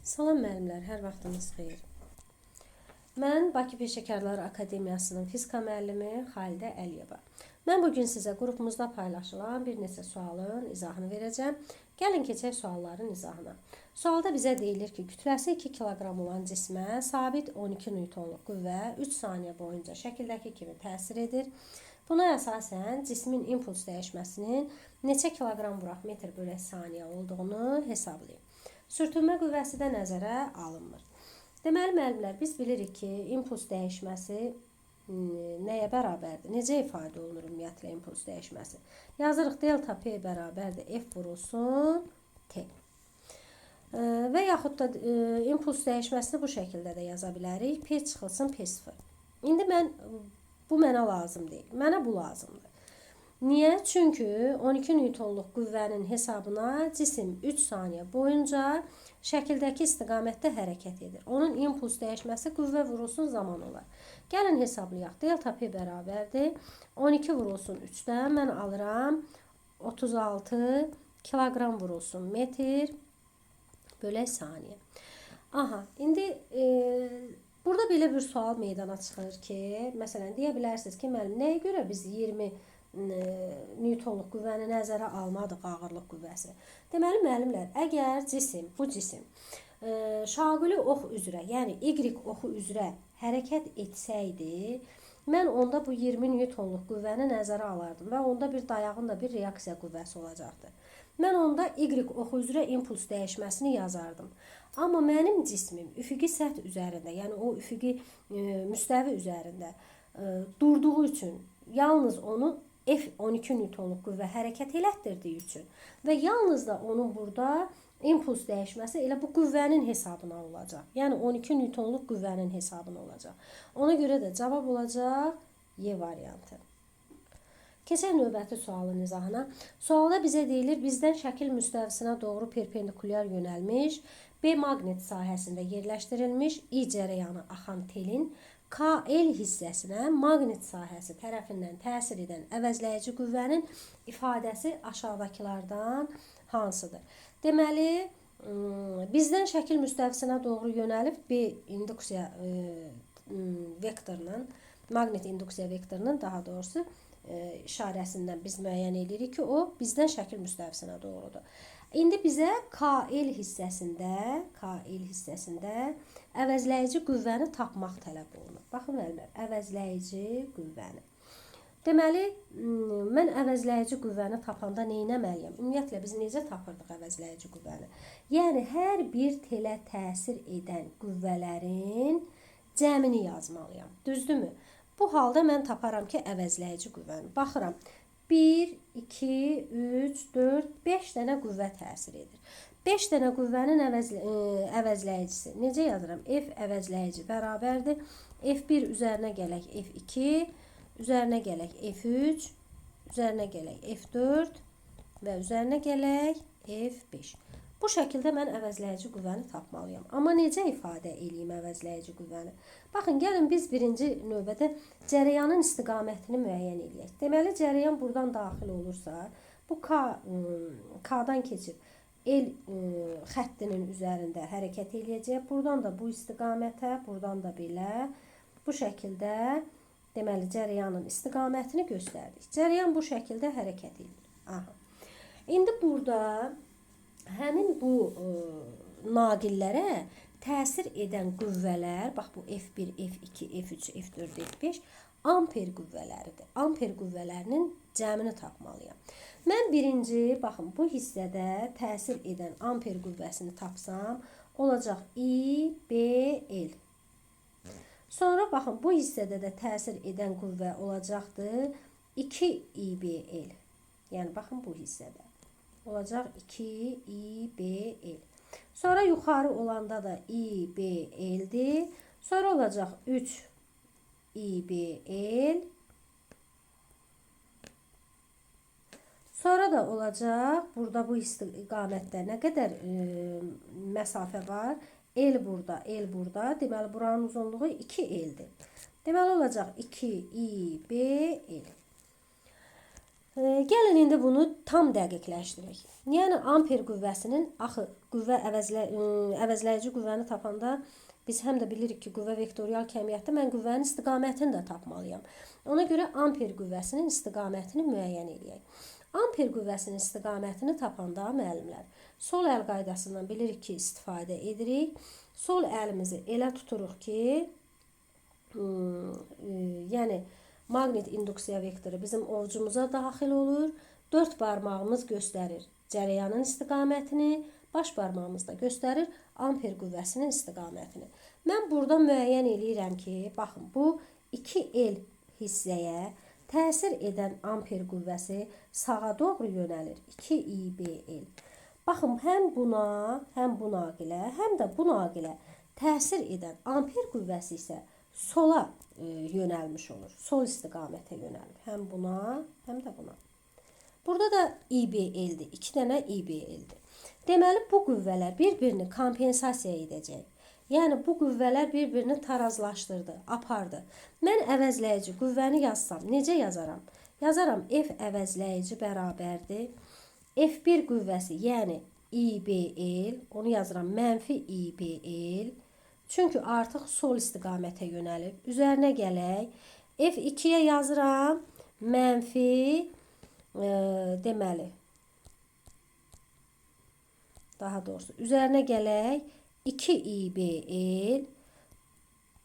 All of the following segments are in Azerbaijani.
Salam müəllimlər, hər vaxtınız xeyir. Mən Bakı Peşəkarlar Akademiyasının fizika müəllimi Xalidə Əliyeva. Mən bugün sizə qrupumuzda paylaşılan bir neçə sualın izahını verəcəm. Gəlin keçək sualların izahına. Sualda bizə deyilir ki, kütləsi 2 kiloqram olan cismə sabit 12 newtonluq qüvvə 3 saniyə boyunca şəkildəki kimi təsir edir. Buna əsasən cismin impuls dəyişməsinin neçə kiloqram vuraq metr bölək saniyə olduğunu hesablayın. Sürtünmə qüvvəsi də nəzərə alınmır. Deməli, müəllimlər, biz bilirik ki, impuls dəyişməsi nəyə bərabərdir? Necə ifadə olunur ümumiyyətlə impuls dəyişməsi? Yazırıq, delta P bərabərdir F vurulsun T. Və yaxud da impuls dəyişməsini bu şəkildə də yaza bilərik. P çıxılsın P0. İndi bu mənə lazım deyil. Mənə bu lazımdır. Niyə? Çünki 12 newtonluq qüvvənin hesabına cisim 3 saniyə boyunca şəkildəki istiqamətdə hərəkət edir. Onun impuls dəyişməsi qüvvə vurulsun zaman olar. Gəlin hesablayaq. Delta P bərabərdir. 12 vurulsun 3-dən mən alıram 36 kiloqram vurulsun metr bölək saniyə. Aha, indi burada belə bir sual meydana çıxır ki, məsələn, deyə bilərsiniz ki, müəllim, nəyə görə biz 20 newtonluq qüvvəni nəzərə almadıq ağırlıq qüvvəsi. Deməli, müəllimlər, əgər bu cisim şaquli ox üzrə, yəni Y oxu üzrə hərəkət etsəydi, mən onda bu 20 newtonluq qüvvəni nəzərə alardım və onda bir dayağın da bir reaksiya qüvvəsi olacaqdı. Mən onda Y oxu üzrə impuls dəyişməsini yazardım. Amma mənim cismim üfüqi səth üzərində, yəni o üfüqi müstəvi üzərində durduğu üçün yalnız onu F12 newtonluq qüvvə hərəkət elətdirdiyi üçün və yalnız da onun burada impuls dəyişməsi elə bu qüvvənin hesabına olacaq. Yəni 12 newtonluq qüvvənin hesabına olacaq. Ona görə də cavab olacaq Y variantı. Keçək növbəti sualın izahına. Sualda bizə deyilir, bizdən şəkil müstəvisinə doğru perpendikulyar yönəlmiş, B maqnit sahəsində yerləşdirilmiş I cərəyanı axan telin KL hissəsinə maqnit sahəsi tərəfindən təsir edən əvəzləyici qüvvənin ifadəsi aşağıdakılardan hansıdır? Deməli, bizdən şəkil müstəvisinə doğru yönəlib B induksiya vektorunun, maqnit induksiya vektorunun daha doğrusu işarəsindən biz müəyyən edirik ki, o bizdən şəkil müstəvisinə doğrudur. İndi bizə KL hissəsində əvəzləyici qüvvəni tapmaq tələb olunur. Baxın, müəllimlər, əvəzləyici qüvvəni. Deməli, mən əvəzləyici qüvvəni tapanda nə etməliyəm? Ümumiyyətlə, biz necə tapırdıq əvəzləyici qüvvəni? Yəni, hər bir telə təsir edən qüvvələrin cəmini yazmalıyam. Düzdürmü? Bu halda mən taparam ki, əvəzləyici qüvvəni. Baxıram. 1, 2, 3, 4, 5 dənə qüvvə təsir edir. 5 dənə qüvvənin əvəzləyicisi. Necə yazıram? F əvəzləyici bərabərdir. F1 üzərinə gələk F2, üzərinə gələk F3, üzərinə gələk F4 və üzərinə gələk F5. Bu şəkildə mən əvəzləyici qüvvəni tapmalıyam. Amma necə ifadə edeyim əvəzləyici qüvvəni? Baxın, gəlin biz birinci növbədə cərəyanın istiqamətini müəyyən edək. Deməli, cərəyan buradan daxil olursa, bu K-dan keçib L xəttinin üzərində hərəkət edəcək. Buradan da bu istiqamətə, buradan da belə bu şəkildə deməli, cərəyanın istiqamətini göstərdik. Cərəyan bu şəkildə hərəkət edir. Aha. İndi burada həmin bu naqillərə təsir edən qüvvələr, bax bu F1, F2, F3, F4, F5 amper qüvvələridir. Amper qüvvələrinin cəmini tapmalıyam. Mən birinci, baxın, bu hissədə təsir edən amper qüvvəsini tapsam, olacaq IBL. Sonra, baxın, bu hissədə də təsir edən qüvvə olacaqdır 2IBL. Yəni, baxın, bu hissədə. Olacaq 2IBL. Sonra yuxarı olanda da IBL-dir. Sonra olacaq 3IBL. Sonra da olacaq, burada bu istiqamətdə nə qədər məsafə var? L burada, L burada. Deməli, buranın uzunluğu 2L-dir. Deməli, olacaq 2IBL. Gəlin indi bunu tam dəqiqləşdirək. Yəni amper qüvvəsinin axı qüvvə əvəzləyici qüvvəni tapanda biz həm də bilirik ki, qüvvə vektorial kəmiyyətdə mən qüvvənin istiqamətini də tapmalıyam. Ona görə amper qüvvəsinin istiqamətini müəyyən edək. Amper qüvvəsinin istiqamətini tapanda müəllimlər, sol əl qaydasından bilirik ki, istifadə edirik. Sol əlimizi elə tuturuq ki, yəni maqnit induksiya vektoru bizim ovcumuza daxil olur. 4 barmağımız göstərir cərəyanın istiqamətini, baş barmağımız da göstərir amper qüvvəsinin istiqamətini. Mən burada müəyyən eləyirəm ki, baxın, bu 2L hissəyə təsir edən amper qüvvəsi sağa doğru yönəlir. 2IBL. Baxın, həm buna, həm bu naqilə, həm də bu naqilə təsir edən amper qüvvəsi isə sola yönəlmiş olur. Sol istiqamətə yönəlir. Həm buna, həm də buna. Burada da IBL-dir. 2 dənə IBL-dir. Deməli, bu qüvvələr bir-birini kompensasiya edəcək. Yəni, bu qüvvələr bir-birini tarazlaşdırdı, apardı. Mən əvəzləyici qüvvəni yazsam, necə yazaram? Yazaram, F əvəzləyici bərabərdir. F1 qüvvəsi, yəni IBL, onu yazıram, mənfi IBL. Çünki artıq sol istiqamətə yönəlib. Üzərinə gələk. F2-yə yazıram, mənfi, deməli, daha doğrusu, üzərinə gələk, 2IBL,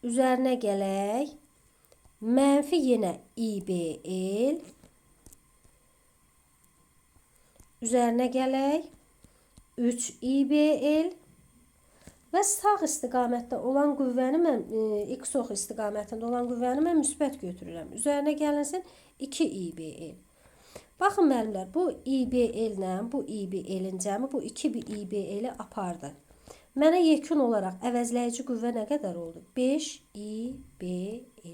üzərinə gələk, mənfi yenə IBL, üzərinə gələk, 3IBL və sağ istiqamətdə olan qüvvəni mən, x-ox istiqamətində olan qüvvəni mən müsbət götürürəm. Üzərinə gəlinsin 2IBL. Baxın müəllimlər, bu IBL-lə bu IBL-in cəmi bu 2 IBL-i apardı. Mənə yekun olaraq əvəzləyici qüvvə nə qədər oldu? 5 IBL.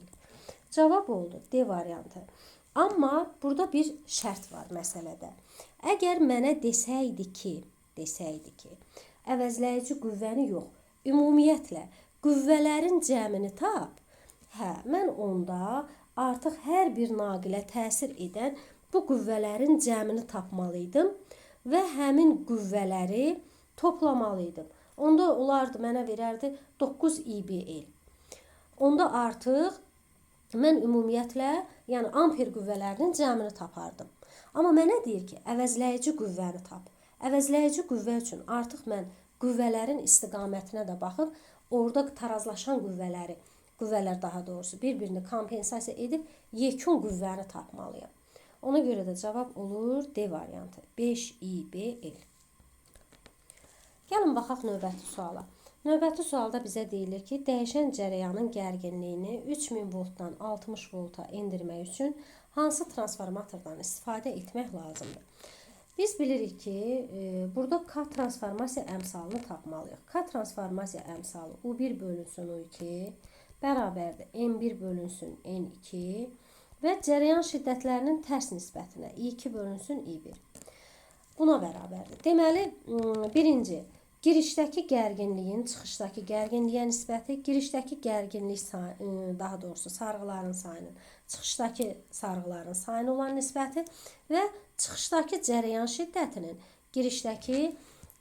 Cavab oldu D variantı. Amma burada bir şərt var məsələdə. Əgər mənə desəydi ki, əvəzləyici qüvvəni yox, ümumiyyətlə qüvvələrin cəmini tap, mən onda artıq hər bir naqilə təsir edən bu qüvvələrin cəmini tapmalıydım və həmin qüvvələri toplamalıydım. Onda olardı, mənə verərdi 9 IBL. Onda artıq mən ümumiyyətlə, yəni amper qüvvələrinin cəmini tapardım. Amma mənə deyir ki, əvəzləyici qüvvəni tap. Əvəzləyici qüvvə üçün artıq mən qüvvələrin istiqamətinə də baxıb, orada tarazlaşan qüvvələr daha doğrusu bir-birini kompensasiya edib yekun qüvvəni tapmalıyam. Ona görə də cavab olur D variantı. 5 IBL. Gəlin baxaq növbəti suala. Növbəti sualda bizə deyilir ki, dəyişən cərəyanın gərginliyini 3000 voltdan 60 volta endirmək üçün hansı transformatordan istifadə etmək lazımdır? Biz bilirik ki, burada K transformasiya əmsalını tapmalıyıq. K transformasiya əmsalı U1 bölünsün U2 bərabərdir N1 bölünsün N2 və cərəyan şiddətlərinin tərs nisbətinə I2 bölünsün I1. Buna bərabərdir. Deməli, birinci, girişdəki gərginliyin çıxışdakı gərginliyə nisbəti, girişdəki gərginlik daha doğrusu sarğıların sayının çıxışdakı sarğıların sayına olan nisbəti və çıxışdakı cərəyan şiddətinin girişdəki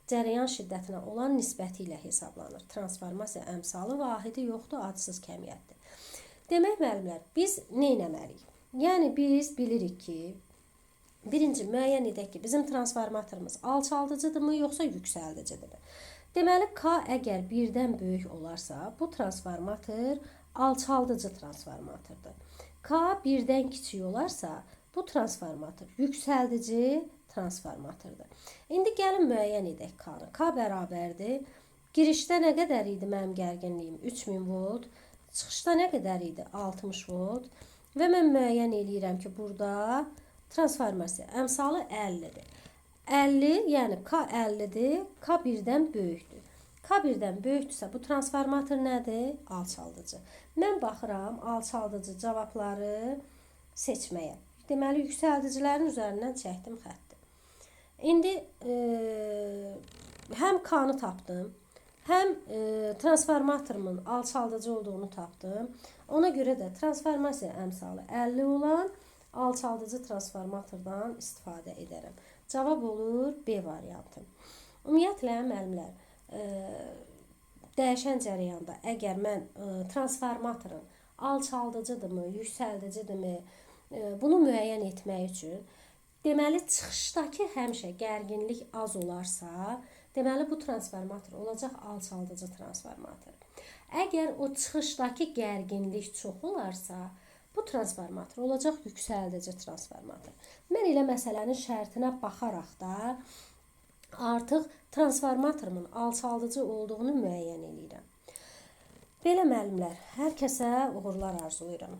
cərəyan şiddətinə olan nisbəti ilə hesablanır. Transformasiya əmsalı vahidi yoxdur, adsız kəmiyyətdir. Demək müəllimlər, biz nə etməliyik? Yəni biz bilirik ki, birinci müəyyən edək ki, bizim transformatorumuz alçaldıcıdırmı, yoxsa yüksəldicidirmi? Deməli, K əgər birdən böyük olarsa, bu transformator alçaldıcı transformatordur. K birdən kiçik olarsa, bu transformator yüksəldici transformatordur. İndi gəlin müəyyən edək K-nı. K bərabərdir. Girişdə nə qədər idi mənim gərginliyim? 3000 volt. Çıxışda nə qədər idi? 60 volt. Və mən müəyyən eləyirəm ki, burada transformasiya əmsalı 50-dir. 50, yəni K 50-dir, K birdən böyükdür. K birdən böyükdürsə, bu transformator nədir? Alçaldıcı. Mən baxıram alçaldıcı cavabları seçməyə. Deməli, yüksəldicilərin üzərindən çəkdim xətti. İndi həm K-nı tapdım, həm transformatorumun alçaldıcı olduğunu tapdım. Ona görə də transformasiya əmsalı 50 olan alçaldıcı transformatordan istifadə edərəm. Cavab olur B variantı. Ümumiyyətlə müəllimlər, dəyişən cərəyanda əgər mən transformatorun alçaldıcıdırmı, yüksəldicidirmi, bunu müəyyən etmək üçün deməli çıxışdakı həmişə gərginlik az olarsa, deməli bu transformator olacaq alçaldıcı transformator. Əgər o çıxışdakı gərginlik çox olarsa, bu transformator olacaq yüksəldici transformator. Mən elə məsələnin şərtinə baxaraq da artıq transformatorumun alçaldıcı olduğunu müəyyən edirəm. Belə müəllimlər, hər kəsə uğurlar arzulayıram.